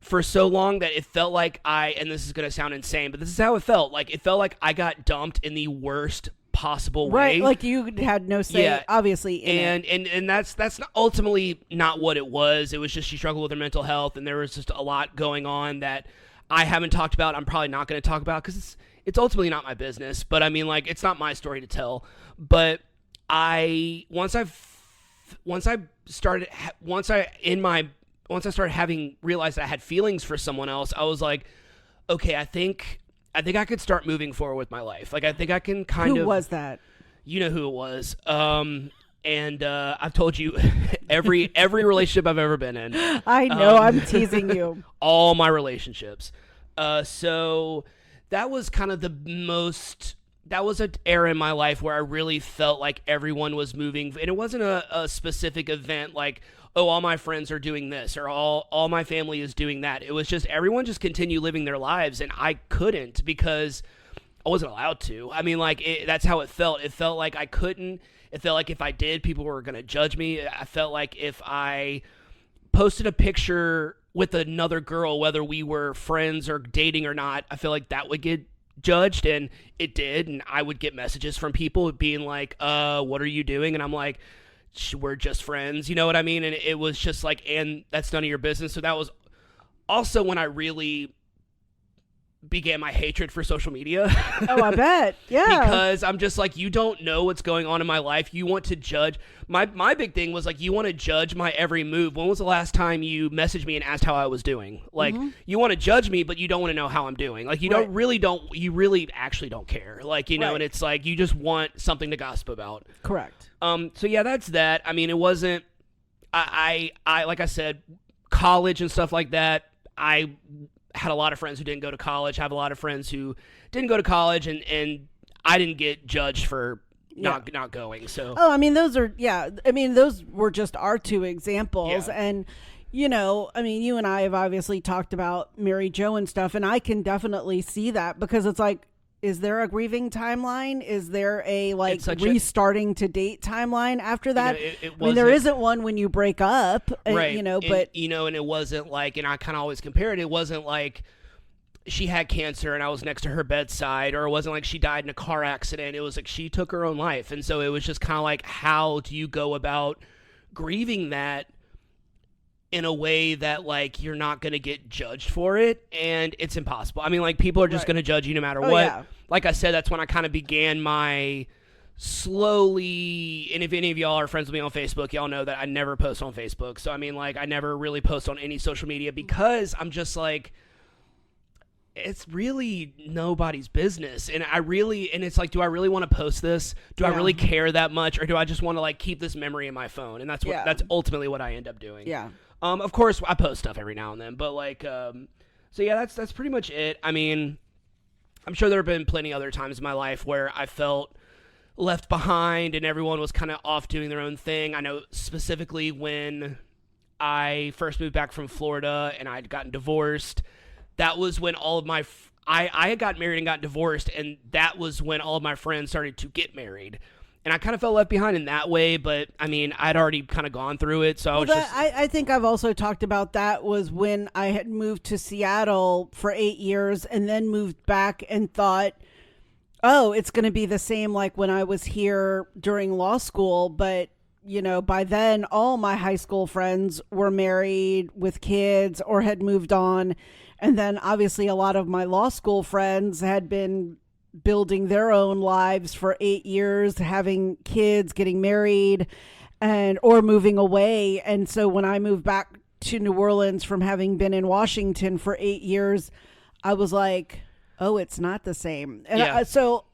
for so long that it felt like and this is going to sound insane, but this is how it felt. Like it felt like I got dumped in the worst possible way. Right, like you had no say, obviously, in it. And that's not ultimately not what it was. It was just she struggled with her mental health, and there was just a lot going on that I haven't talked about. I'm probably not going to talk about because it's ultimately not my business. But I mean, like, it's not my story to tell. But once I started having realized that I had feelings for someone else, I was like, okay, I think I could start moving forward with my life. Like, I think I can Who was that? You know who it was. And I've told you every relationship I've ever been in. I know, I'm teasing you. All my relationships. So that was kind of that was an era in my life where I really felt like everyone was moving. And it wasn't a specific event like, oh, all my friends are doing this, or all my family is doing that. It was just everyone just continued living their lives, and I couldn't because I wasn't allowed to. I mean, like, that's how it felt. It felt like I couldn't. It felt like if I did, people were going to judge me. I felt like if I posted a picture with another girl, whether we were friends or dating or not, I feel like that would get judged, and it did. And I would get messages from people being like, what are you doing? And I'm like, we're just friends, you know what I mean? And it was just like, and that's none of your business. So that was also when I really began my hatred for social media. Oh, I bet. Yeah. Because I'm just like, you don't know what's going on in my life. You want to judge. My big thing was like, you want to judge my every move. When was the last time you messaged me and asked how I was doing? Like, you want to judge me, but you don't want to know how I'm doing. Like, you you really actually don't care. Like, and it's like, you just want something to gossip about. Correct. So yeah, that's that. I mean, it wasn't, I like I said, college and stuff like that. I had a lot of friends who didn't go to college. I have a lot of friends who didn't go to college, and I didn't get judged for not going. So, I mean, those were just our 2 examples. Yeah. And, I mean, you and I have obviously talked about Mary Jo and stuff, and I can definitely see that because it's like, is there a grieving timeline? Is there a restarting to date timeline after that? I mean, there isn't one when you break up, right? But and it wasn't like, and I kind of always compare it. It wasn't like she had cancer and I was next to her bedside, or it wasn't like she died in a car accident. It was like she took her own life, and so it was just kind of like, how do you go about grieving that in a way that like you're not going to get judged for it? And it's impossible. I mean, like, people are just going to judge you no matter what. Yeah. Like I said, that's when I kind of began my slowly, and if any of y'all are friends with me on Facebook, y'all know that I never post on Facebook. So I mean, like, I never really post on any social media because I'm just like, it's really nobody's business. And it's like, do I really want to post this? Do I really care that much? Or do I just want to like keep this memory in my phone? And that's ultimately what I end up doing. Yeah. Of course I post stuff every now and then, but like, so yeah, that's pretty much it. I mean, I'm sure there have been plenty other times in my life where I felt left behind and everyone was kind of off doing their own thing. I know specifically when I first moved back from Florida and I'd gotten divorced. That was when all of I had got married and got divorced, and that was when all of my friends started to get married. And I kind of felt left behind in that way, but I mean, I'd already kind of gone through it, so I think I've also talked about that was when I had moved to Seattle for 8 years and then moved back and thought, oh, it's going to be the same like when I was here during law school. But, you know, by then all my high school friends were married with kids or had moved on. And then obviously a lot of my law school friends had been building their own lives for 8 years, having kids, getting married, or moving away. And so when I moved back to New Orleans from having been in Washington for 8 years, I was like, oh, it's not the same. And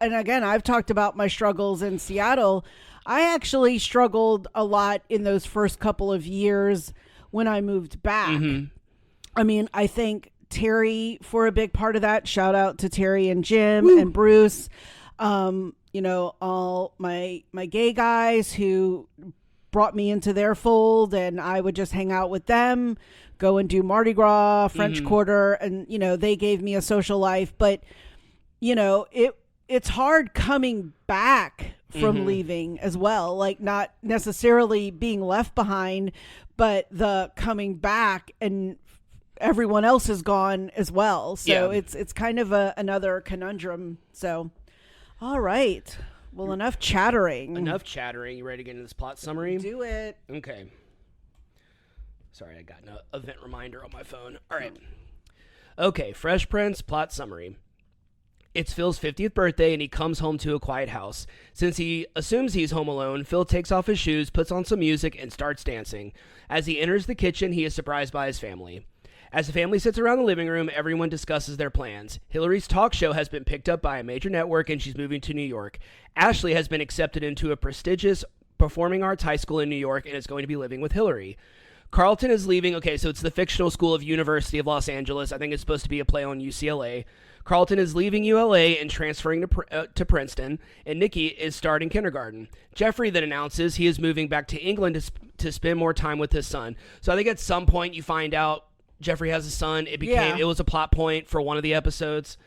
and again, I've talked about my struggles in Seattle. I actually struggled a lot in those first couple of years when I moved back. Mm-hmm. I mean, I think Terry for a big part of that. Shout out to Terry and Jim and Bruce. You know, all my gay guys who brought me into their fold, and I would just hang out with them, go and do Mardi Gras, French Quarter, and you know, they gave me a social life. But you know, it's hard coming back from leaving as well, like not necessarily being left behind, but the coming back and everyone else is gone as well. So it's kind of another conundrum. So, all right. Well, enough chattering. Enough chattering. You ready to get into this plot summary? Do it. Okay. Sorry, I got an event reminder on my phone. All right. Okay, Fresh Prince plot summary. It's Phil's 50th birthday, and he comes home to a quiet house. Since he assumes he's home alone, Phil takes off his shoes, puts on some music, and starts dancing. As he enters the kitchen, he is surprised by his family. As the family sits around the living room, everyone discusses their plans. Hillary's talk show has been picked up by a major network, and she's moving to New York. Ashley has been accepted into a prestigious performing arts high school in New York and is going to be living with Hillary. Carlton is leaving. Okay, so it's the fictional school of University of Los Angeles. I think it's supposed to be a play on UCLA. Carlton is leaving ULA and transferring to Princeton, and Nikki is starting kindergarten. Jeffrey then announces he is moving back to England to spend more time with his son. So I think at some point you find out Jeffrey has a son. It was a plot point for one of the episodes.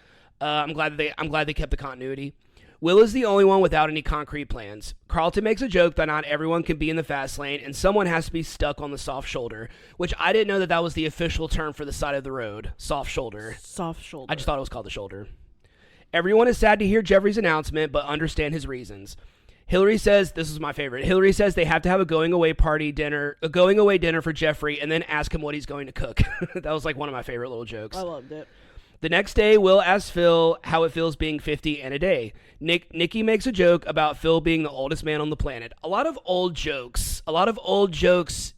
I'm glad they kept the continuity. Will is the only one without any concrete plans. Carlton makes a joke that not everyone can be in the fast lane and someone has to be stuck on the soft shoulder, which I didn't know that was the official term for the side of the road. Soft shoulder. Soft shoulder. I just thought it was called the shoulder. Everyone is sad to hear Jeffrey's announcement, but understand his reasons. Hillary says, this is my favorite, Hillary says they have to have a going away dinner for Jeffrey and then ask him what he's going to cook. That was like one of my favorite little jokes. I loved it. The next day, Will asks Phil how it feels being 50 and a day. Nikki makes a joke about Phil being the oldest man on the planet. A lot of old jokes,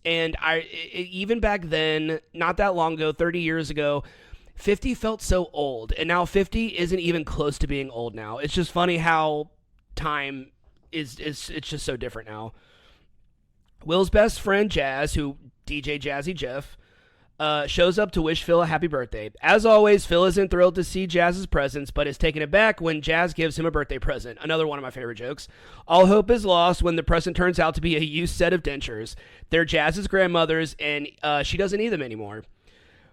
and even back then, not that long ago, 30 years ago, 50 felt so old, and now 50 isn't even close to being old now. It's just funny how time it's just so different now. Will's best friend, Jazz, who DJ Jazzy Jeff, shows up to wish Phil a happy birthday. As always, Phil isn't thrilled to see Jazz's presence, but is taken aback when Jazz gives him a birthday present. Another one of my favorite jokes. All hope is lost when the present turns out to be a used set of dentures. They're Jazz's grandmother's, and she doesn't need them anymore.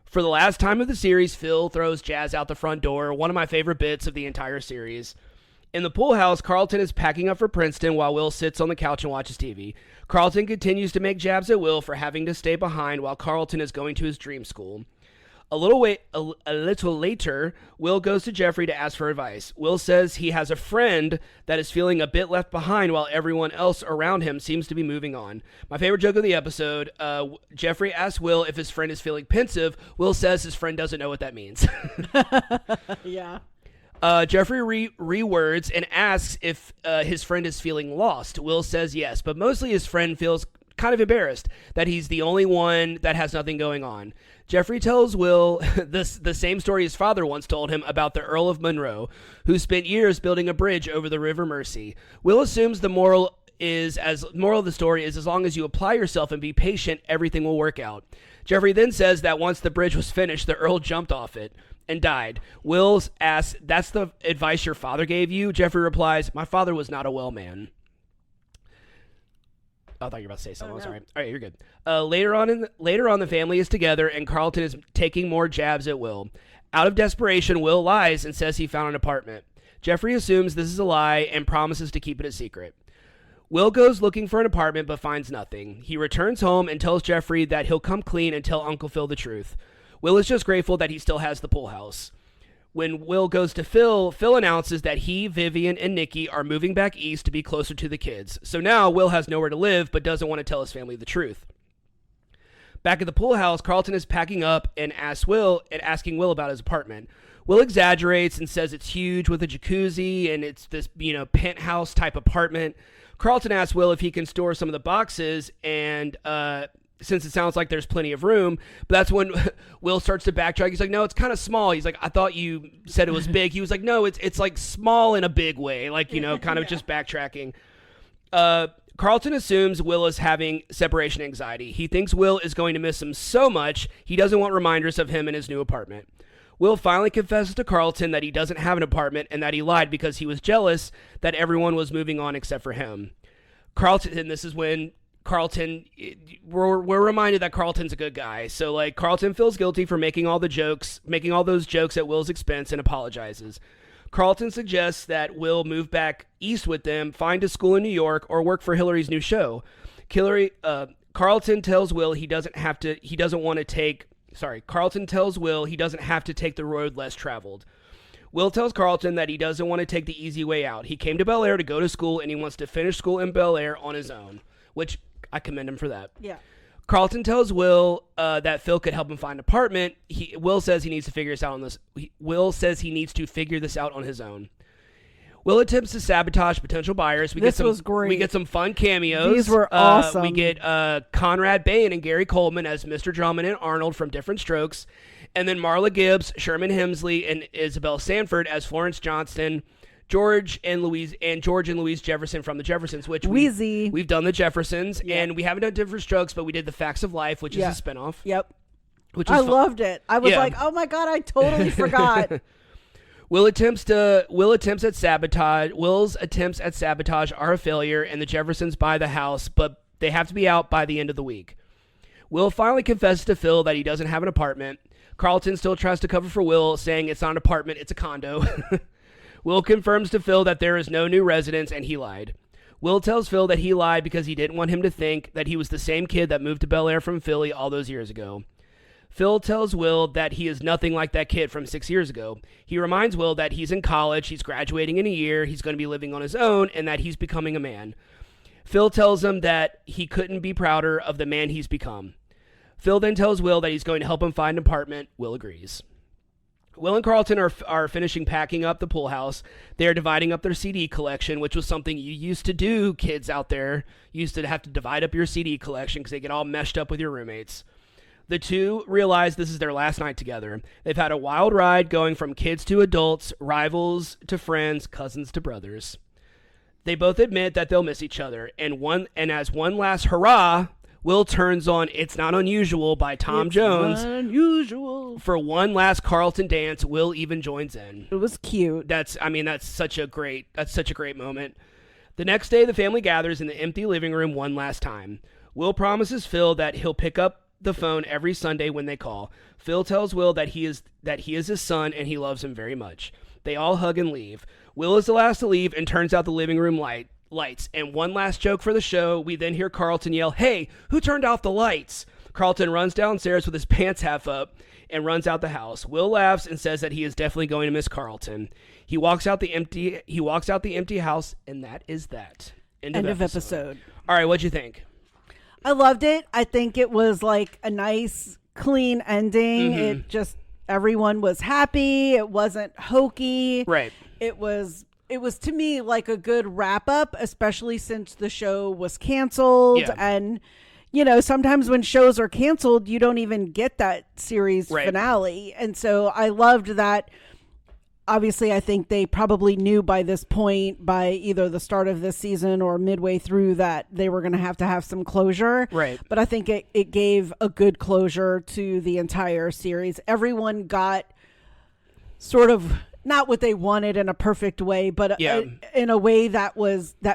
For the last time of the series, Phil throws Jazz out the front door, one of my favorite bits of the entire series. In the pool house, Carlton is packing up for Princeton while Will sits on the couch and watches TV. Carlton continues to make jabs at Will for having to stay behind while Carlton is going to his dream school. A little later, Will goes to Jeffrey to ask for advice. Will says he has a friend that is feeling a bit left behind while everyone else around him seems to be moving on. My favorite joke of the episode, Jeffrey asks Will if his friend is feeling pensive. Will says his friend doesn't know what that means. Yeah. Jeffrey rewords and asks if his friend is feeling lost. Will says yes, but mostly his friend feels kind of embarrassed that he's the only one that has nothing going on. Jeffrey tells Will the same story his father once told him about the Earl of Monroe, who spent years building a bridge over the River Mersey. Will assumes the moral of the story is as long as you apply yourself and be patient, everything will work out. Jeffrey then says that once the bridge was finished, the Earl jumped off it and died. Will asks, "That's the advice your father gave you?" Jeffrey replies, "My father was not a well man." I thought you were about to say something. Oh, no. Sorry. All right, you're good. Later on, the family is together, and Carlton is taking more jabs at Will. Out of desperation, Will lies and says he found an apartment. Jeffrey assumes this is a lie and promises to keep it a secret. Will goes looking for an apartment but finds nothing. He returns home and tells Jeffrey that he'll come clean and tell Uncle Phil the truth. Will is just grateful that he still has the pool house. When Will goes to Phil, Phil announces that he, Vivian, and Nikki are moving back east to be closer to the kids. So now Will has nowhere to live but doesn't want to tell his family the truth. Back at the pool house, Carlton is packing up and asking Will about his apartment. Will exaggerates and says it's huge with a jacuzzi and it's this, penthouse type apartment. Carlton asks Will if he can store some of the boxes, and since it sounds like there's plenty of room, but that's when Will starts to backtrack. He's like, no, it's kind of small. He's like, I thought you said it was big. He was like, no, it's like small in a big way, like, kind of just backtracking. Carlton assumes Will is having separation anxiety. He thinks Will is going to miss him so much, he doesn't want reminders of him in his new apartment. Will finally confesses to Carlton that he doesn't have an apartment and that he lied because he was jealous that everyone was moving on except for him. Carlton, and this is when we're reminded that Carlton's a good guy. So, like, Carlton feels guilty for making all those jokes at Will's expense and apologizes. Carlton suggests that Will move back east with them, find a school in New York, or work for Hillary's new show. Carlton tells Will he doesn't have to take the road less traveled. Will tells Carlton that he doesn't want to take the easy way out. He came to Bel-Air to go to school, and he wants to finish school in Bel-Air on his own, which I commend him for that. Yeah. Carlton tells Will that Phil could help him find an apartment. Will says he needs to figure this out on his own. Will attempts to sabotage potential buyers. This was great. We get some fun cameos. These were awesome. We get Conrad Bain and Gary Coleman as Mr. Drummond and Arnold from Different Strokes. And then Marla Gibbs, Sherman Hemsley, and Isabel Sanford as Florence Johnston, George and Louise Jefferson from the Jeffersons, which we've done the Jeffersons, and we haven't done Different Strokes, but we did The Facts of Life, which is a spinoff. Yep. Which I loved it. I was like, oh my God, I totally forgot. Will's attempts at sabotage are a failure, and the Jeffersons buy the house, but they have to be out by the end of the week. Will finally confesses to Phil that he doesn't have an apartment. Carlton still tries to cover for Will, saying it's not an apartment, it's a condo. Will confirms to Phil that there is no new residence, and he lied. Will tells Phil that he lied because he didn't want him to think that he was the same kid that moved to Bel-Air from Philly all those years ago. Phil tells Will that he is nothing like that kid from 6 years ago. He reminds Will that he's in college, he's graduating in a year, he's going to be living on his own, and that he's becoming a man. Phil tells him that he couldn't be prouder of the man he's become. Phil then tells Will that he's going to help him find an apartment. Will agrees. Will and Carlton are finishing packing up the pool house. They are dividing up their CD collection, which was something you used to do, kids out there. You used to have to divide up your CD collection because they get all meshed up with your roommates. The two realize this is their last night together. They've had a wild ride going from kids to adults, rivals to friends, cousins to brothers. They both admit that they'll miss each other, and as one last hurrah, Will turns on It's Not Unusual by Tom Jones. Not unusual. For one last Carlton dance. Will even joins in. It was cute. That's such a great moment. The next day, the family gathers in the empty living room one last time. Will promises Phil that he'll pick up the phone every Sunday when they call. Phil tells Will that he is his son and he loves him very much. They all hug and leave. Will is the last to leave and turns out the living room lights. And one last joke for the show, we then hear Carlton yell, "Hey, who turned off the lights?" Carlton runs downstairs with his pants half up and runs out the house. Will laughs and says that he is definitely going to miss Carlton. He walks out the empty house, and that is that. End of episode. All right, what'd you think? I loved it. I think it was like a nice, clean ending. Mm-hmm. It just, everyone was happy. It wasn't hokey. Right. It was to me like a good wrap up, especially since the show was canceled. Yeah. And, sometimes when shows are canceled, you don't even get that series finale. And so I loved that. Obviously, I think they probably knew by this point, by either the start of this season or midway through, that they were going to have some closure. Right. But I think it gave a good closure to the entire series. Everyone got sort of not what they wanted in a perfect way, but in a way that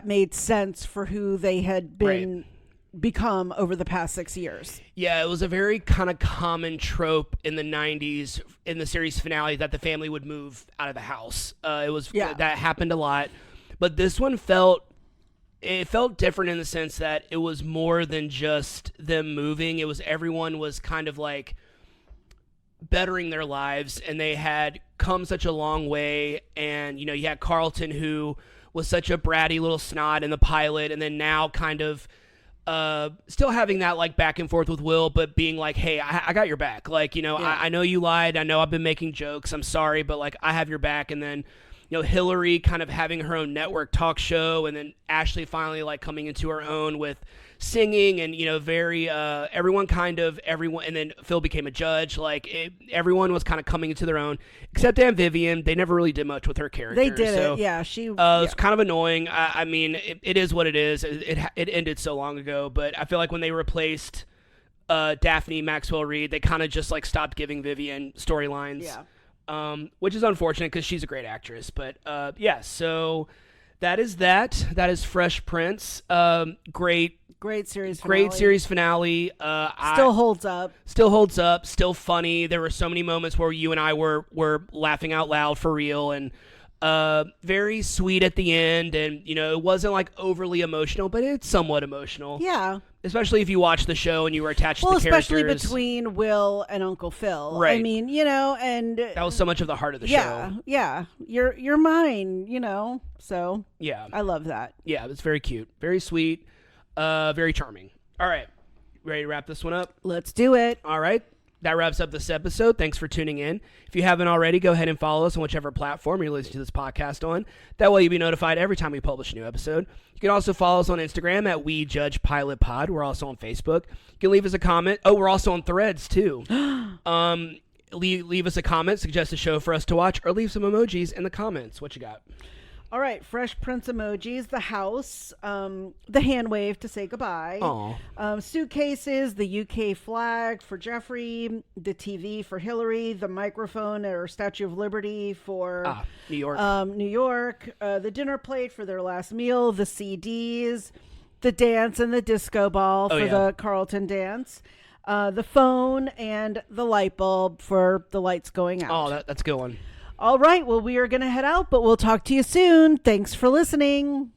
made sense for who they had become over the past 6 years. Yeah, it was a very kind of common trope in the 90s in the series finale that the family would move out of the house. That happened a lot. But this one felt it felt different in the sense that it was more than just them moving. It was everyone was kind of like bettering their lives, and they had come such a long way. And, you know, you had Carlton, who was such a bratty little snot in the pilot, and then now kind of still having that like back and forth with Will, but being like, hey, I got your back. Like, you know, I know you lied. I know I've been making jokes. I'm sorry, but like I have your back. And then, you know, Hillary kind of having her own network talk show, and then Ashley finally like coming into her own with singing, and, you know, very everyone, and then Phil became a judge. Like everyone was kind of coming into their own, except Aunt Vivian. They never really did much with her character. They did it, yeah. It's kind of annoying. I mean, it is what it is. It ended so long ago, but I feel like when they replaced Daphne Maxwell Reed, they kind of just like stopped giving Vivian storylines. Yeah. Which is unfortunate because she's a great actress. But yeah, so that is that. That is Fresh Prince. Great series finale. Great series finale. Still holds up. Still holds up. Still funny. There were so many moments where you and I were laughing out loud for real, and very sweet at the end. And, you know, it wasn't like overly emotional, but it's somewhat emotional. Yeah. Especially if you watch the show and you were attached to the characters. Especially between Will and Uncle Phil. Right. I mean, you know, and that was so much of the heart of the show. Yeah. You're mine, you know. So yeah, I love that. Yeah, it's very cute, very sweet, very charming. All right, ready to wrap this one up? Let's do it. All right. That wraps up this episode. Thanks for tuning in. If you haven't already, go ahead and follow us on whichever platform you're listening to this podcast on. That way you'll be notified every time we publish a new episode. You can also follow us on Instagram at WeJudgePilotPod. We're also on Facebook. You can leave us a comment. Oh, we're also on Threads, too. Leave us a comment, suggest a show for us to watch, or leave some emojis in the comments. What you got? All right, Fresh Prince emojis, the house, the hand wave to say goodbye. Suitcases, the UK flag for Jeffrey, the TV for Hillary, the microphone or Statue of Liberty for New York. New York, the dinner plate for their last meal, the CDs, the dance and the disco ball for the Carlton dance, the phone, and the light bulb for the lights going out. Oh, that's a good one. All right. Well, we are going to head out, but we'll talk to you soon. Thanks for listening.